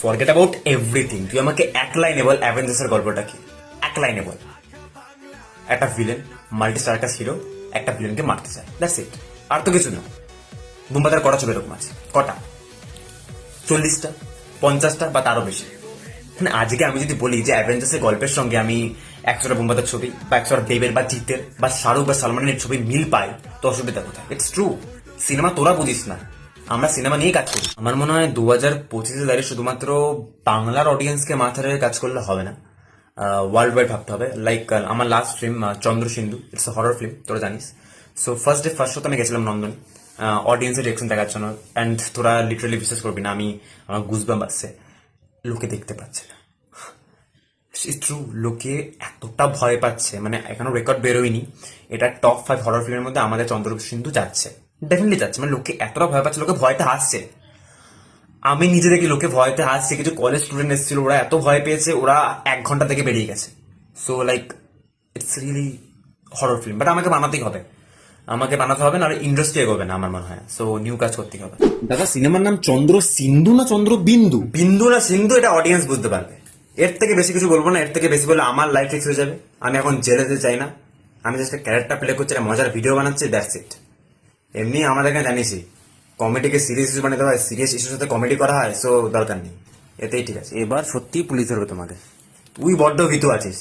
Forget about everything, তুই আমাকে এক লাইনে বল অ্যাভেঞ্জার্সের গল্পটা কি, এক লাইনে বল। একটা ভিলেন, মাল্টি স্টারকাস হিরো একটা ভিলেনকে মারতে চায়, দ্যাটস ইট, আর তো কিছু না। বুম্বাদার কটা ছবি এরকম আছে? কটা? 40টা, 50টা বা তারও বেশি। মানে আজকে আমি যদি বলি যে অ্যাভেঞ্জার্সের গল্পের সঙ্গে আমি 100টা বুম্বাদার ছবি বা 100টা দেবের বা জিতের বা শাহরুখ বা সালমানের ছবি মিল পাই, তো অসুবিধা কোথায়? It's true. সিনেমা তোরা বুঝিস না, আমরা সিনেমা নিয়ে কাজ করি। আমার মনে হয় 2025-এ দাঁড়িয়ে শুধুমাত্র বাংলার অডিয়েন্সকে মাথা রেখে কাজ করলে হবে না, ওয়ার্ল্ড ওয়াইড ভাবতে হবে। লাইক আমার last film Chandra Sindhu, it's a horror film, তোরা জানিস। সো ফার্স্ট ডে ফার্স্ট শোতে আমি গেছিলাম নন্দন, অডিয়েন্সের রিয়েকশন দেখার জন্য। অ্যান্ড তোরা লিটারালি বিশ্বাস করবি না, আমার গুজবাম্প আসছে, লোকে দেখতে পাচ্ছে না। ইটস ট্রু, লোকে এতটা ভয় পাচ্ছে, মানে এখনো রেকর্ড বেরোয়নি, এটা টপ 5 হরর ফিল্মের মধ্যে আমাদের চন্দ্র সিন্ধু যাচ্ছে, ডেফিনেটলি যাচ্ছে। মানে লোকে এতটা ভয় পাচ্ছে, লোকে ভয়তে হাসছে। আমি নিজে দেখি লোকে ভয়তে হাসছে, কিছু কলেজ স্টুডেন্ট এসেছিল, ওরা এত ভয় পেয়েছে, ওরা 1 ঘন্টা থেকে বেরিয়ে গেছে। So like it's really horror film, but আমাকে বানাতেই হবে, আমাকে বানাতে হবে, না ইন্ডাস্ট্রি এগোবে না আমার মনে হয়। সো নিউ কাজ করতেই হবে। দাদা সিনেমার নাম চন্দ্র সিন্ধু না চন্দ্র বিন্দু? বিন্দু না সিন্ধু, এটা অডিয়েন্স বুঝতে পারবে। এর থেকে বেশি কিছু বলবো না, এর থেকে বেশি বলে আমার লাইফ ফিক্স হয়ে যাবে। আমি এখন জেলে যেতে চাই না, আমি জাস্ট ক্যারেক্টার প্লে করছি, একটা মজার ভিডিও বানাচ্ছি, দ্যাটস ইট। এমনি আমাদের এখানে জানিসই, কমেডিকে সিরিয়াস ইস্যু বানাতে হয়, সিরিয়াস ইস্যুর সাথে কমেডি করা হয়, সো দরকার নেই, এতেই ঠিক আছে। এবার সত্যিই পুলিশ ধরবে তোমাকে, তুই বড্ড ভীতু আছিস।